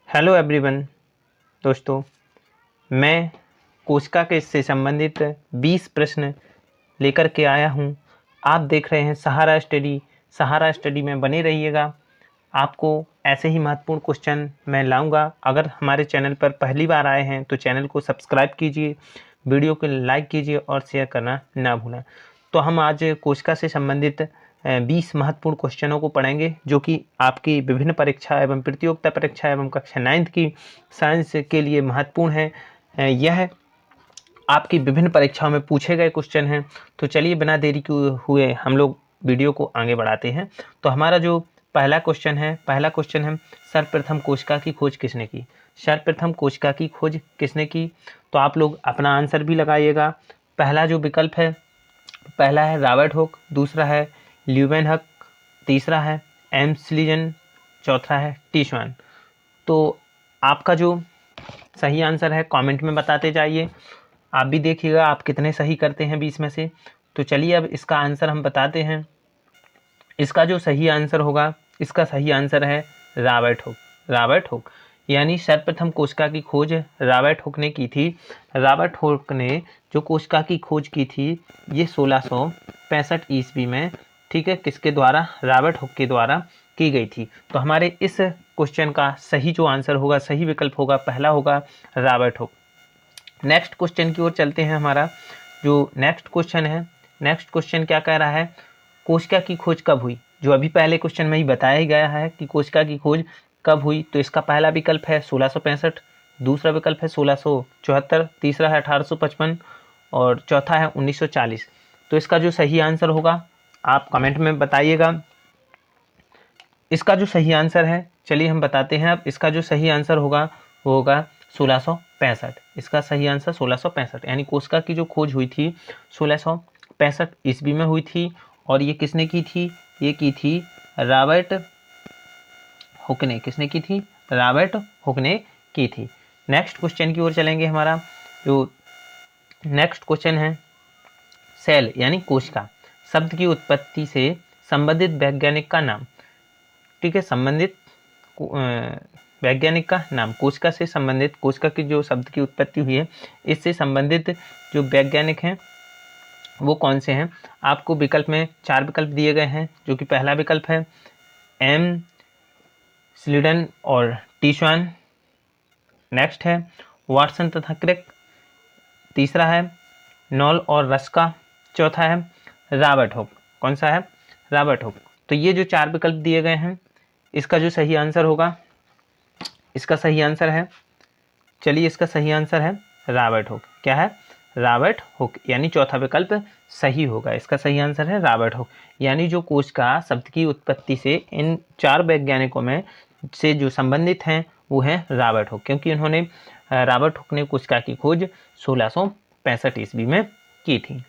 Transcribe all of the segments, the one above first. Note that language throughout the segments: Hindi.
Hello everyone. दोस्तों, मैं कोशिका के से संबंधित 20 प्रश्न लेकर के आया हूं। आप देख रहे हैं सहारा स्टडी। सहारा स्टडी में बने रहिएगा। आपको ऐसे ही महत्वपूर्ण क्वेश्चन मैं लाऊंगा। अगर हमारे चैनल पर पहली बार आए हैं तो चैनल को सब्सक्राइब कीजिए, वीडियो को लाइक कीजिए और शेयर करना ना भूलें। तो हम आज कोशिका से संबंधित 20 महत्वपूर्ण क्वेश्चनों को पढ़ेंगे जो कि आपकी विभिन्न परीक्षा एवं प्रतियोगिता परीक्षा एवं कक्षा 9th की साइंस के लिए महत्वपूर्ण है। यह आपकी विभिन्न परीक्षाओं में पूछे गए क्वेश्चन हैं। तो चलिए बिना देरी हुए हम लोग वीडियो को आगे बढ़ाते हैं। तो हमारा जो पहला क्वेश्चन है सर्वप्रथम कोशिका की खोज किसने की। सर्वप्रथम कोशिका की खोज किसने की, तो आप लोग अपना आंसर भी लगाइएगा। पहला जो विकल्प है, पहला है रॉबर्ट हुक, दूसरा है ल्यूवेनहक, तीसरा है एम्सलीजन, चौथा है टीश्वान। तो आपका जो सही आंसर है कमेंट में बताते जाइए। आप भी देखिएगा आप कितने सही करते हैं 20 में से। तो चलिए अब इसका आंसर हम बताते हैं। इसका जो सही आंसर होगा, इसका सही आंसर है रॉबर्ट हुक। रॉबर्ट हुक यानी सर्वप्रथम कोशिका की खोज रॉबर्ट हुक ने की थी। रॉबर्ट हुक ने जो कोशिका की खोज की थी ये 1665 ईस्वी में, ठीक है, किसके द्वारा, रॉबर्ट हुक के द्वारा की गई थी। तो हमारे इस क्वेश्चन का सही जो आंसर होगा, सही विकल्प होगा, पहला होगा रॉबर्ट हुक। नेक्स्ट क्वेश्चन की ओर चलते हैं। हमारा जो नेक्स्ट क्वेश्चन है, नेक्स्ट क्वेश्चन क्या कह रहा है, कोशिका की खोज कब हुई। जो अभी पहले क्वेश्चन में ही बताया ही गया है कि कोशिका की खोज कब हुई। तो इसका पहला विकल्प है 1665, दूसरा विकल्प है 1674, तीसरा है 1855 और चौथा है 1940। तो इसका जो सही आंसर होगा आप कमेंट में बताइएगा। इसका जो सही आंसर है, चलिए हम बताते हैं अब। इसका जो सही आंसर होगा वो होगा 1665। इसका सही आंसर 1665 यानी कोशिका की जो खोज हुई थी 1665 ईस्वी में हुई थी। और ये किसने की थी, ये की थी रॉबर्ट हुक ने। किसने की थी, रॉबर्ट हुक ने की थी। नेक्स्ट क्वेश्चन की ओर चलेंगे। हमारा जो नेक्स्ट क्वेश्चन है, सेल यानी कोशिका शब्द की उत्पत्ति से संबंधित वैज्ञानिक का नाम। ठीक है, संबंधित वैज्ञानिक का नाम। कोशिका से संबंधित, कोशिका की जो शब्द की उत्पत्ति हुई है इससे संबंधित जो वैज्ञानिक हैं वो कौन से हैं। आपको विकल्प में 4 विकल्प दिए गए हैं, जो कि पहला विकल्प है एम स्लीडन और टीश्वान, नेक्स्ट है वाटसन तथा क्रिक, तीसरा है नॉल और रस्का, चौथा है रॉबर्ट हुक। कौन सा है, रॉबर्ट हुक। तो ये जो 4 विकल्प दिए गए हैं, इसका जो सही आंसर होगा, इसका सही आंसर है, चलिए इसका सही आंसर है रॉबर्ट हुक। क्या है, रॉबर्ट हुक, यानी चौथा विकल्प सही होगा। इसका सही आंसर है रॉबर्ट हुक। यानी जो कोशिका शब्द की उत्पत्ति से इन 4 वैज्ञानिकों में से जो संबंधित हैं वो है रॉबर्ट हुक, क्योंकि उन्होंने रॉबर्ट हुक ने कोशिका की खोज 1665 ईस्वी में की थी।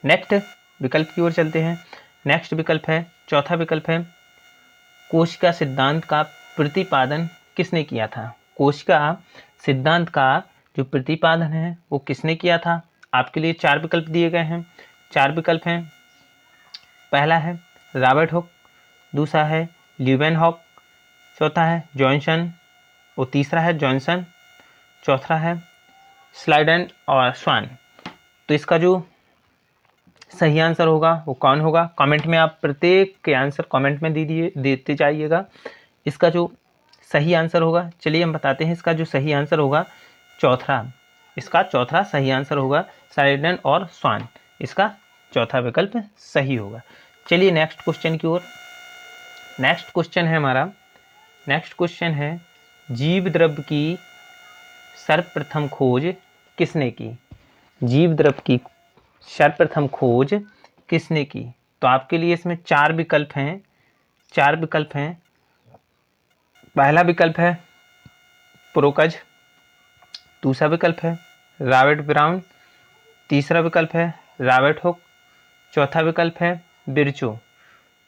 नेक्स्ट विकल्प की ओर चलते हैं। नेक्स्ट विकल्प है, चौथा विकल्प है कोशिका सिद्धांत का प्रतिपादन किसने किया था। कोशिका सिद्धांत का जो प्रतिपादन है वो किसने किया था। आपके लिए 4 विकल्प दिए गए हैं। 4 विकल्प हैं, पहला है रॉबर्ट हुक, दूसरा है ल्यूवेनहॉक, चौथा है जॉनसन और तीसरा है जॉनसन, चौथा है स्लाइडन और स्वान। तो इसका जो सही आंसर होगा वो कौन होगा, कमेंट में आप प्रत्येक के आंसर कमेंट में देते जाइएगा। इसका जो सही आंसर होगा, चलिए हम बताते हैं। इसका जो सही आंसर होगा चौथा, इसका चौथा सही आंसर होगा स्लाइडन और स्वान। इसका चौथा विकल्प सही होगा। चलिए नेक्स्ट क्वेश्चन की ओर। नेक्स्ट क्वेश्चन है हमारा, नेक्स्ट क्वेश्चन है जीव द्रव्य की सर्वप्रथम खोज किसने की। जीव द्रव्य की सर्वप्रथम खोज किसने की। तो आपके लिए इसमें 4 विकल्प हैं। 4 विकल्प हैं, पहला विकल्प है प्रोकज, दूसरा विकल्प है रॉबर्ट ब्राउन, तीसरा विकल्प है रॉबर्ट हुक, चौथा विकल्प है बिरचो।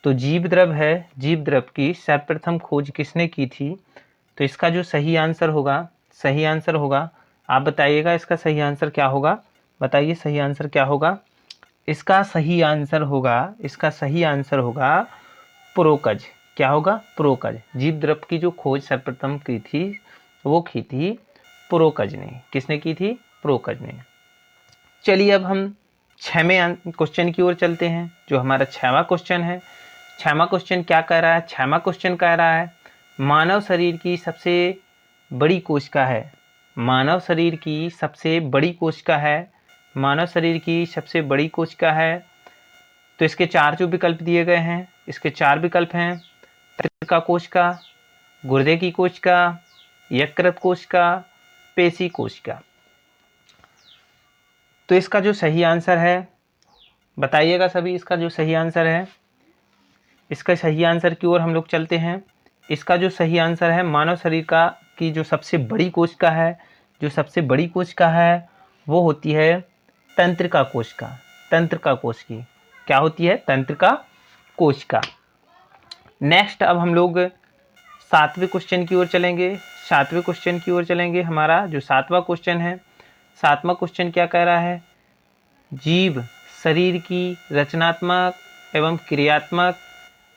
तो जीव द्रव्य है, जीव द्रव्य की सर्वप्रथम खोज किसने की थी। तो इसका जो सही आंसर होगा, सही आंसर होगा, आप बताइएगा इसका सही आंसर क्या होगा। बताइए सही आंसर क्या होगा। इसका सही आंसर होगा, इसका सही आंसर होगा प्रोकज। क्या होगा? प्रोकज। जीव द्रव की जो खोज सर्वप्रथम की थी वो की थी प्रोकज ने। किसने की थी? प्रोकज ने। चलिए अब हम 6वें क्वेश्चन की ओर चलते हैं, जो हमारा 6वां क्वेश्चन है। 6वां क्वेश्चन क्या कह रहा है? 6वां क्वेश्चन कह रहा है मानव शरीर की सबसे बड़ी कोशिका है। मानव शरीर की सबसे बड़ी कोशिका है। मानव शरीर की सबसे बड़ी कोशिका है। तो इसके 4 जो विकल्प दिए गए हैं, इसके 4 विकल्प हैं तंत्रिका कोशिका, गुर्दे की कोशिका, यकृत कोशिका, पेशी कोशिका। तो इसका जो सही आंसर है बताइएगा सभी, इसका जो सही आंसर है, इसका सही आंसर की ओर हम लोग चलते हैं। इसका जो सही आंसर है मानव शरीर का की जो सबसे बड़ी कोशिका है, जो सबसे बड़ी कोशिका है वो होती है तंत्रिका कोशिका। तंत्रिका कोशिकी क्या होती है? तंत्रिका कोशिका। नेक्स्ट अब हम लोग 7वें क्वेश्चन की ओर चलेंगे। 7वें क्वेश्चन की ओर चलेंगे। हमारा जो 7वां क्वेश्चन है, 7वां क्वेश्चन क्या कह रहा है? जीव शरीर की रचनात्मक एवं क्रियात्मक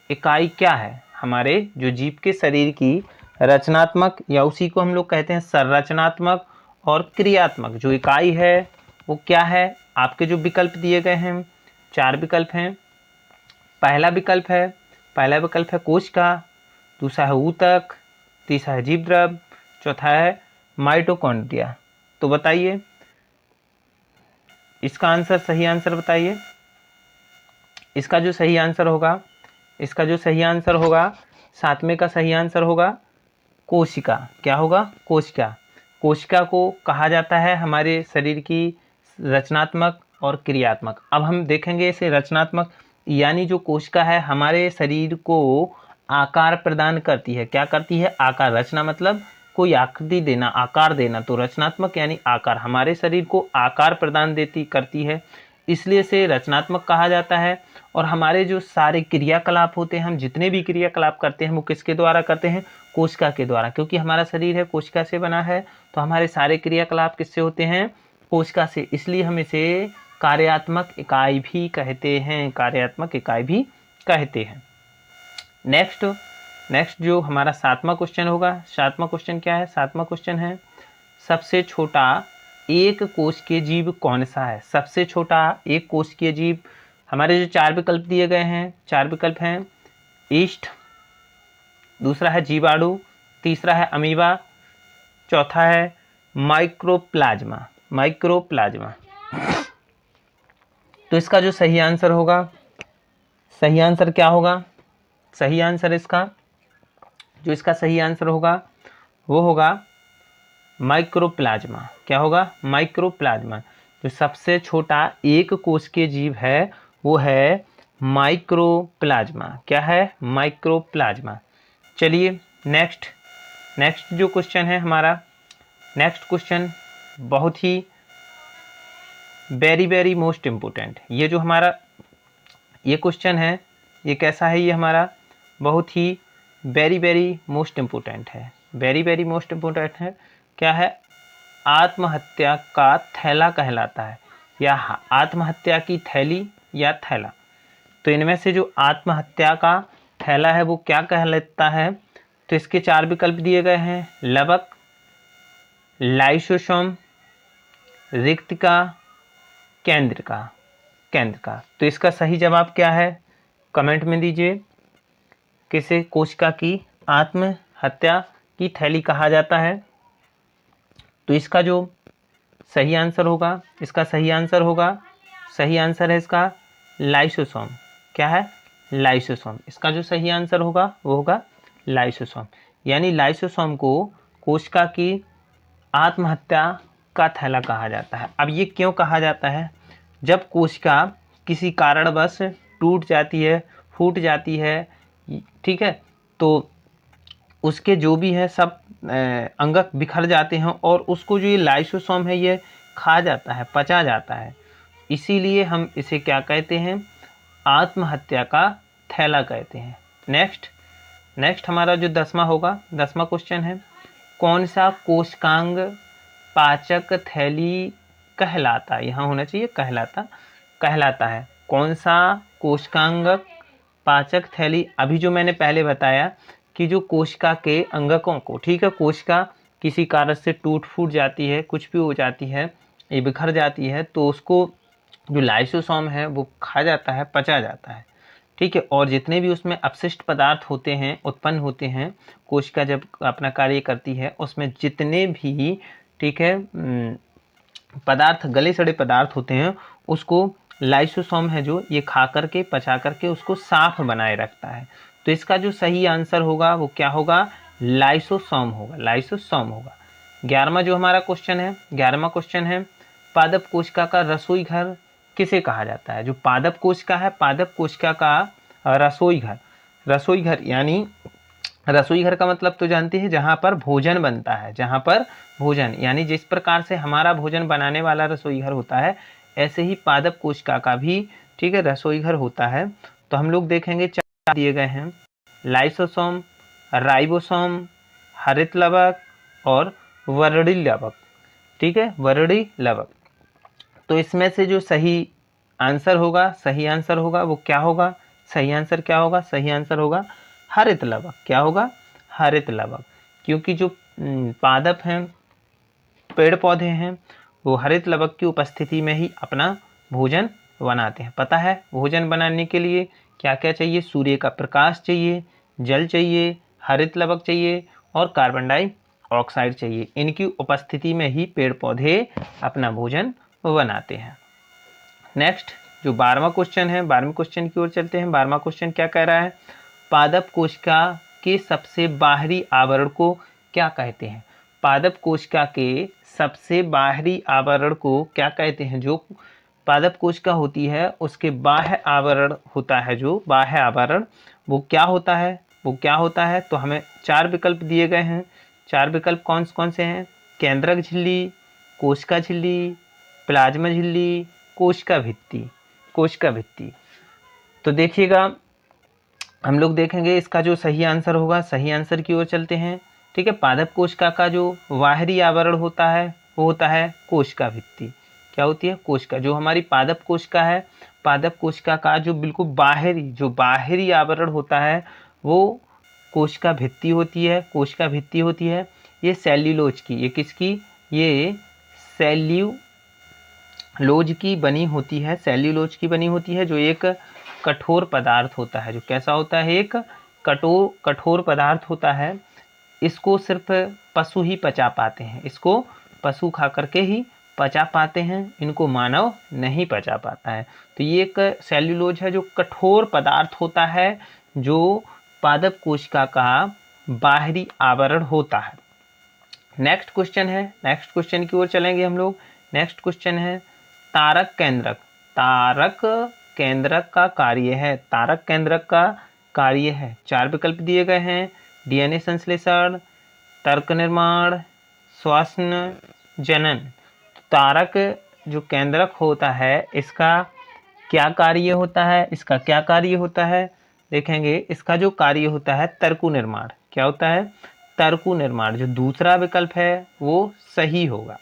इकाई क्या है? हमारे जो जीव के शरीर की रचनात्मक या उसी को हम लोग कहते हैं संरचनात्मक और क्रियात्मक जो इकाई है वो क्या है? आपके जो विकल्प दिए गए हैं 4 विकल्प हैं। पहला विकल्प है कोशिका, दूसरा है ऊतक, तीसरा है जीव द्रव, चौथा है माइटोकॉन्ड्रिया। तो बताइए इसका आंसर, सही आंसर बताइए। इसका जो सही आंसर होगा, 7वें का सही आंसर होगा कोशिका। क्या होगा? कोशिका। कोशिका को कहा जाता है हमारे शरीर की रचनात्मक और क्रियात्मक। अब हम देखेंगे इसे रचनात्मक, यानी जो कोशिका है हमारे शरीर को आकार प्रदान करती है। क्या करती है? आकार। रचना मतलब कोई आकृति देना, आकार देना। तो रचनात्मक यानी आकार, हमारे शरीर को आकार प्रदान करती है, इसलिए से रचनात्मक कहा जाता है। और हमारे जो सारे क्रियाकलाप होते हैं, हम जितने भी क्रियाकलाप करते हैं वो किसके द्वारा करते हैं? कोशिका के द्वारा। क्योंकि हमारा शरीर है कोशिका से बना है, तो हमारे सारे क्रियाकलाप किससे होते हैं? कोशिका से। इसलिए हम इसे कार्यात्मक इकाई भी कहते हैं। कार्यात्मक इकाई भी कहते हैं। नेक्स्ट जो हमारा 7वां क्वेश्चन होगा, 7वां क्वेश्चन क्या है? 7वां क्वेश्चन है सबसे छोटा एक कोशिकीय जीव कौन सा है? सबसे छोटा एक कोशिकीय जीव। हमारे जो 4 विकल्प दिए गए हैं, 4 विकल्प हैं ईस्ट, दूसरा है जीवाणु, तीसरा है अमीबा, चौथा है माइक्रोप्लाज्मा। माइक्रोप्लाज्मा। तो इसका जो सही आंसर होगा, सही आंसर क्या होगा? सही आंसर इसका सही आंसर होगा वो होगा माइक्रोप्लाज्मा। क्या होगा? माइक्रोप्लाज्मा। जो सबसे छोटा एक कोशिकीय जीव है वो है माइक्रोप्लाज्मा। क्या है? माइक्रोप्लाज्मा। चलिए नेक्स्ट जो क्वेश्चन है हमारा, नेक्स्ट क्वेश्चन बहुत ही वेरी मोस्ट इम्पोर्टेंट। ये जो हमारा ये क्वेश्चन है ये कैसा है? ये हमारा बहुत ही वेरी मोस्ट इम्पोर्टेंट है। वेरी मोस्ट इम्पोर्टेंट है। क्या है? आत्महत्या का थैला कहलाता है, या आत्महत्या की थैली या थैला। तो इनमें से जो आत्महत्या का थैला है वो क्या कहलाता है? तो इसके 4 विकल्प दिए गए हैं लवक, लाइसोसोम, रिक्तिका, केंद्रिका। तो इसका सही जवाब क्या है? कमेंट में दीजिए। किसे कोशिका की आत्महत्या की थैली कहा जाता है? तो इसका जो सही आंसर होगा, सही आंसर है इसका लाइसोसोम। क्या है? लाइसोसोम। इसका जो सही आंसर होगा वो होगा लाइसोसोम। यानी लाइसोसोम को कोशिका की आत्महत्या का थैला कहा जाता है। अब ये क्यों कहा जाता है? जब कोशिका किसी कारणवश टूट जाती है, फूट जाती है, ठीक है, तो उसके जो भी है सब अंगक बिखर जाते हैं और उसको जो ये लाइसोसोम है ये खा जाता है, पचा जाता है। इसीलिए हम इसे क्या कहते हैं? आत्महत्या का थैला कहते हैं। नेक्स्ट हमारा जो 10वां होगा, 10वां क्वेश्चन है कौन सा कोशिकांग पाचक थैली कहलाता है? यहाँ होना चाहिए कहलाता है। कौन सा कोशिकांग पाचक थैली, अभी जो मैंने पहले बताया कि जो कोशिका के अंगकों को, ठीक है, कोशिका किसी कारण से टूट फूट जाती है, कुछ भी हो जाती है, ये बिखर जाती है, तो उसको जो लाइसोसोम है वो खा जाता है, पचा जाता है, ठीक है। और जितने भी उसमें अपशिष्ट पदार्थ होते हैं, उत्पन्न होते हैं, कोशिका जब अपना कार्य करती है, उसमें जितने भी, ठीक है, पदार्थ, गले सड़े पदार्थ होते हैं, उसको लाइसोसोम है जो ये खा करके, पचा करके उसको साफ बनाए रखता है। तो इसका जो सही आंसर होगा वो क्या होगा? लाइसोसोम होगा, लाइसोसोम होगा। 11वां जो हमारा क्वेश्चन है, 11वां क्वेश्चन है, पादप कोशिका का रसोई घर किसे कहा जाता है? जो पादप कोशिका है, पादप कोशिका का रसोई घर, रसोई घर यानी रसोई घर का मतलब तो जानते हैं, जहाँ पर भोजन बनता है, जहाँ पर भोजन, यानी जिस प्रकार से हमारा भोजन बनाने वाला रसोई घर होता है, ऐसे ही पादप कोशिका का भी, ठीक है, रसोई घर होता है। तो हम लोग देखेंगे 4 दिए गए हैं, लाइसोसोम, राइबोसोम, हरित लवक और वर्णी लवक, ठीक है, वर्णी लवक। तो इसमें से जो सही आंसर होगा, सही आंसर होगा वो क्या होगा? सही आंसर क्या होगा? सही आंसर होगा हरित लवक। क्या होगा? हरित लवक। क्योंकि जो पादप हैं, पेड़ पौधे हैं, वो हरित लवक की उपस्थिति में ही अपना भोजन बनाते हैं। पता है भोजन बनाने के लिए क्या क्या चाहिए? सूर्य का प्रकाश चाहिए, जल चाहिए, हरित लवक चाहिए और कार्बन डाइऑक्साइड चाहिए। इनकी उपस्थिति में ही पेड़ पौधे अपना भोजन बनाते हैं। नेक्स्ट जो 12वां क्वेश्चन है, 12वें क्वेश्चन की ओर चलते हैं। 12वां क्वेश्चन क्या कह रहा है? पादप कोशिका के सबसे बाहरी आवरण को क्या कहते हैं? पादप कोशिका के सबसे बाहरी आवरण को क्या कहते हैं? जो पादप कोशिका होती है उसके बाह्य आवरण होता है, जो बाह्य आवरण, वो क्या होता है? वो क्या होता है? तो हमें 4 विकल्प दिए गए हैं। 4 विकल्प कौन कौन से हैं? केंद्रक झिल्ली, कोशिका झिल्ली, प्लाज्मा झिल्ली, कोशिका भित्ति, कोशिका भित्ति। तो देखिएगा, हम लोग देखेंगे इसका जो सही आंसर होगा, सही आंसर की ओर चलते हैं, ठीक है। पादप कोशिका का जो बाहरी आवरण होता है वो होता है कोशिका भित्ति। क्या होती है? कोशिका। जो हमारी पादप कोशिका है, पादप कोशिका का जो बिल्कुल बाहरी, जो बाहरी आवरण होता है वो कोशिका भित्ति होती है, कोशिका भित्ति होती है। ये सेल्यूलोज की, ये किसकी? ये सेल्यूलोज की बनी होती है, सेल्यूलोज की बनी होती है, जो एक कठोर पदार्थ होता है। जो कैसा होता है? एक कठोर पदार्थ होता है। इसको सिर्फ पशु ही पचा पाते हैं, इसको पशु खा करके ही पचा पाते हैं, इनको मानव नहीं पचा पाता है। तो ये एक सेल्यूलोज है जो कठोर पदार्थ होता है, जो पादप कोशिका का बाहरी आवरण होता है। नेक्स्ट क्वेश्चन है, नेक्स्ट क्वेश्चन की ओर चलेंगे हम लोग। नेक्स्ट क्वेश्चन है, तारक केंद्रक, तारक केंद्रक का कार्य है, तारक केंद्रक का कार्य है। 4 विकल्प दिए गए हैं, डीएनए संश्लेषण, तर्क निर्माण, श्वसन, जनन। तारक जो केंद्रक होता है इसका क्या कार्य होता है? इसका क्या कार्य होता है? देखेंगे इसका जो कार्य होता है तर्कु निर्माण। क्या होता है? तर्कु निर्माण। जो दूसरा विकल्प है वो सही होगा।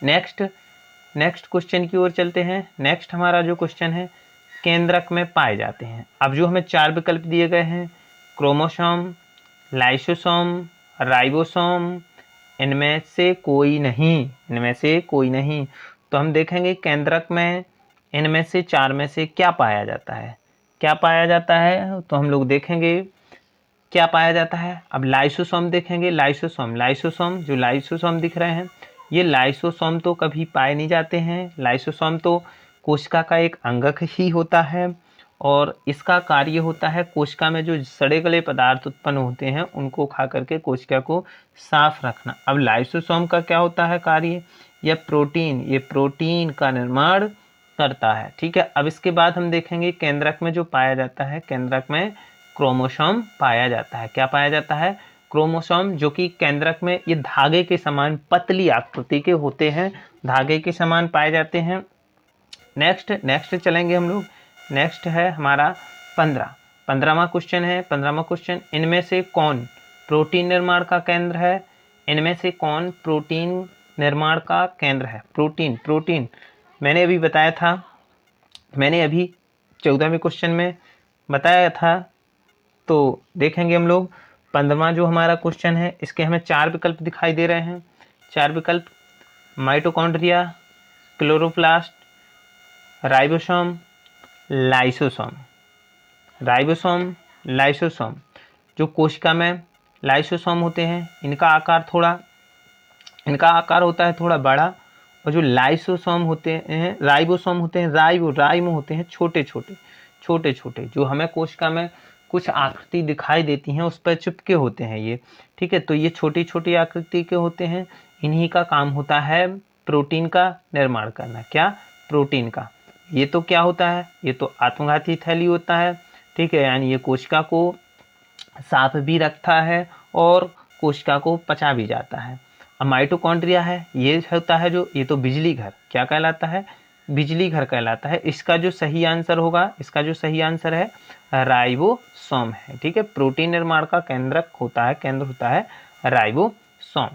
नेक्स्ट क्वेश्चन की ओर चलते हैं। नेक्स्ट हमारा जो क्वेश्चन है, केंद्रक में पाए जाते हैं। अब जो हमें 4 विकल्प दिए गए हैं, क्रोमोसोम, लाइसोसोम, राइबोसोम, इनमें से कोई नहीं, इनमें से कोई नहीं। तो हम देखेंगे केंद्रक में इनमें से 4 में से क्या पाया जाता है? क्या पाया जाता है? तो हम लोग देखेंगे क्या पाया जाता है। अब लाइसोसोम देखेंगे, लाइसोसोम जो लाइसोसोम दिख रहे हैं, ये लाइसोसोम तो कभी पाए नहीं जाते हैं। लाइसोसोम तो कोशिका का एक अंगक ही होता है और इसका कार्य होता है कोशिका में जो सड़े गले पदार्थ उत्पन्न होते हैं उनको खा करके कोशिका को साफ रखना। अब लाइसोसोम का क्या होता है कार्य? ये प्रोटीन का निर्माण करता है, ठीक है। अब इसके बाद हम देखेंगे केंद्रक में जो पाया जाता है, केंद्रक में क्रोमोसोम पाया जाता है। क्या पाया जाता है? क्रोमोसोम, जो कि केंद्रक में ये धागे के समान पतली आकृति के होते हैं, धागे के समान पाए जाते हैं। नेक्स्ट चलेंगे हम लोग। नेक्स्ट है हमारा 15वां क्वेश्चन है। 15वां क्वेश्चन, इनमें से कौन प्रोटीन निर्माण का केंद्र है? इनमें से कौन प्रोटीन निर्माण का केंद्र है? प्रोटीन मैंने अभी बताया था, मैंने अभी 14वें क्वेश्चन में बताया था। तो देखेंगे हम लोग 15वां जो हमारा क्वेश्चन है, इसके हमें 4 विकल्प दिखाई दे रहे हैं। 4 विकल्प: mitochondria, chloroplast, ribosome, lysosome. Ribosome, lysosome. जो कोशिका में लाइसोसोम होते हैं, इनका आकार होता है थोड़ा बड़ा, और जो लाइसोसोम होते हैं, राइबोसोम होते हैं, राइबो होते हैं छोटे छोटे, जो हमें कोशिका में कुछ आकृति दिखाई देती हैं उस पर चिपके होते हैं ये, ठीक है। तो ये छोटी छोटी आकृति के होते हैं, इन्हीं का काम होता है प्रोटीन का निर्माण करना। क्या? प्रोटीन का। ये तो क्या होता है? ये तो आत्मघाती थैली होता है, ठीक है, यानी ये कोशिका को साफ भी रखता है और कोशिका को पचा भी जाता है। अब माइटोकॉन्ड्रिया है, ये होता है जो, ये तो बिजली घर, क्या कहलाता है? बिजली घर कहलाता है। इसका जो सही आंसर होगा, इसका जो सही आंसर है राइबोसोम है, ठीक है। प्रोटीन निर्माण का केंद्र होता है राइबोसोम।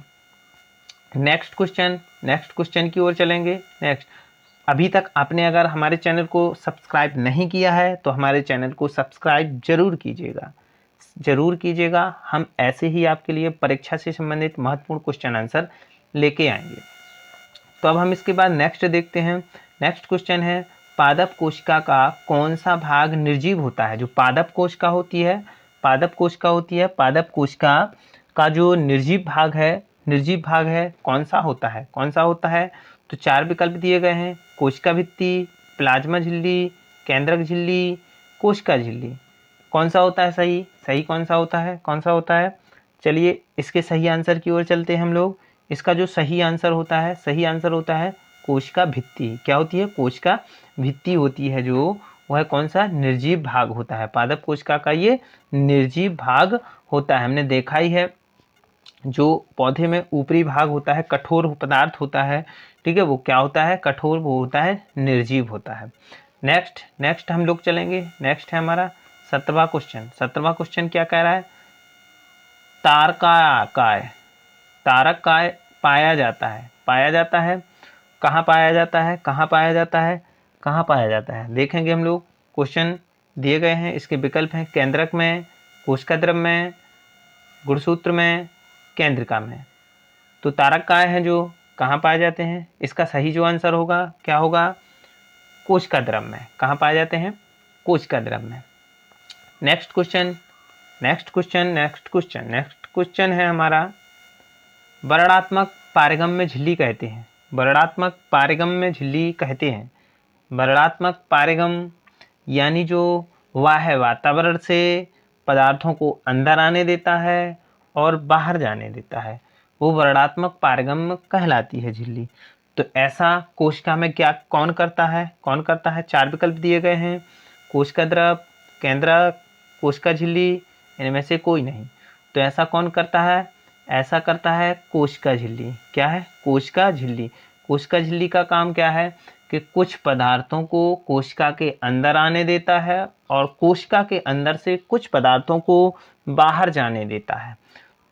नेक्स्ट क्वेश्चन की ओर चलेंगे। नेक्स्ट, अभी तक आपने अगर हमारे चैनल को सब्सक्राइब नहीं किया है तो हमारे चैनल को सब्सक्राइब जरूर कीजिएगा। हम ऐसे ही आपके लिए परीक्षा से संबंधित महत्वपूर्ण क्वेश्चन आंसर लेके आएंगे। तो अब हम इसके बाद नेक्स्ट देखते हैं। नेक्स्ट क्वेश्चन है, पादप कोशिका का कौन सा भाग निर्जीव होता है? जो पादप कोशिका होती है, पादप कोशिका का जो निर्जीव भाग है कौन सा होता है? तो 4 विकल्प दिए गए हैं: कोशिका भित्ति, प्लाज्मा झिल्ली, केंद्रक झिल्ली, कोशिका झिल्ली। कौन सा होता है सही कौन सा होता है? चलिए इसके सही आंसर की ओर चलते हैं हम लोग। इसका जो सही आंसर होता है कोशिका भित्ति। क्या होती है? कोशिका भित्ति होती है, जो वह कौन सा निर्जीव भाग होता है। पादप कोशिका का ये निर्जीव भाग होता है। हमने देखा ही है, जो पौधे में ऊपरी भाग होता है, कठोर पदार्थ होता है, ठीक है, वो क्या होता है? कठोर, वो होता है निर्जीव होता है। नेक्स्ट हम लोग चलेंगे। नेक्स्ट है हमारा 17वां क्वेश्चन क्या कह रहा है? तारक काय पाया जाता है। कहाँ पाया जाता है? देखेंगे हम लोग। क्वेश्चन दिए गए हैं, इसके विकल्प हैं: केंद्रक में, कोशिका द्रव में, गुणसूत्र में, केंद्रिका में। तो तारक काय है जो कहाँ पाए जाते हैं? इसका सही जो आंसर होगा क्या होगा? कोशिका द्रव में। कहाँ पाए जाते हैं? कोशिका द्रव में। नेक्स्ट क्वेश्चन है हमारा, वर्णात्मक पारगम्य झिल्ली कहते हैं। वर्णात्मक पारगम यानी जो वह वातावरण से पदार्थों को अंदर आने देता है और बाहर जाने देता है, वो वर्णात्मक पारगम्य कहलाती है झिल्ली। तो ऐसा कोशिका में क्या कौन करता है? 4 विकल्प दिए गए हैं: कोशिका द्रव, केंद्रक, कोशिका झिल्ली, इनमें से कोई नहीं। तो ऐसा कौन करता है? ऐसा करता है कोशिका झिल्ली। क्या है? कोशिका झिल्ली का काम क्या है कि कुछ पदार्थों को कोशिका के अंदर आने देता है और कोशिका के अंदर से कुछ पदार्थों को बाहर जाने देता है।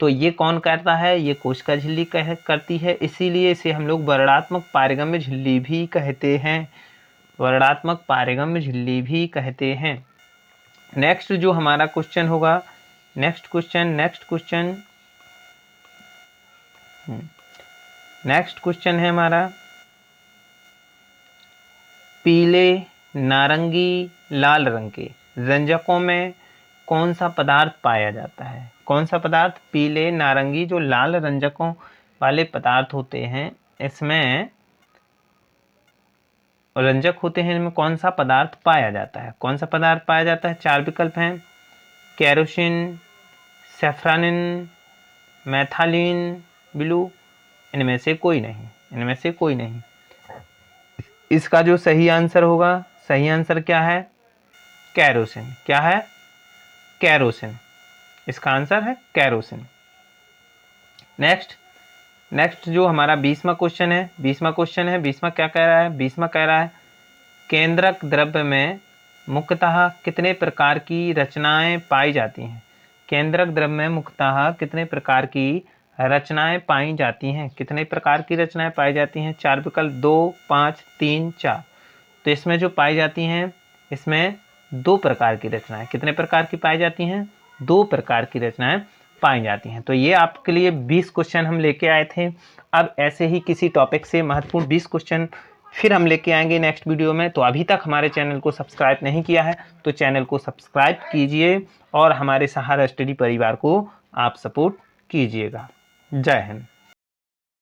तो ये कौन करता है? ये कोशिका झिल्ली करती है, इसीलिए इसे हम लोग वर्णात्मक पारगम्य झिल्ली भी कहते हैं। नेक्स्ट जो हमारा क्वेश्चन होगा, नेक्स्ट क्वेश्चन है हमारा, पीले, नारंगी, लाल रंग के रंजकों में कौन सा पदार्थ पाया जाता है? पीले, नारंगी, जो लाल रंजकों वाले पदार्थ होते हैं, इसमें रंजक होते हैं, इनमें कौन सा पदार्थ पाया जाता है? 4 विकल्प हैं: केरोसिन, सेफ्रानिन, मैथालीन ब्लू, इनमें से कोई नहीं। इसका जो सही आंसर होगा, सही आंसर क्या है? केरोसिन। क्या है? केरोसिन। इसका आंसर है केरोसिन। नेक्स्ट जो हमारा 20वां क्वेश्चन है, 20वां क्या कह रहा है? 20वां कह रहा है, केंद्रक द्रव्य में मुख्यतः कितने प्रकार की रचनाएं पाई जाती हैं? केंद्रक द्रव्य में मुख्यतः कितने प्रकार की रचनाएं पाई जाती हैं? 4 विकल्प 2, 5, 3, 4। तो इसमें जो पाई जाती हैं, इसमें 2 प्रकार की रचनाएं, कितने प्रकार की पाई जाती हैं? 2 प्रकार की रचनाएं पाई जाती हैं। तो ये आपके लिए 20 क्वेश्चन हम लेके आए थे। अब ऐसे ही किसी टॉपिक से महत्वपूर्ण 20 क्वेश्चन फिर हम लेके आएंगे नेक्स्ट वीडियो में। तो अभी तक हमारे चैनल को सब्सक्राइब नहीं किया है तो चैनल को सब्सक्राइब कीजिए और हमारे सहारा स्टडी परिवार को आप सपोर्ट कीजिएगा। जय हिंद।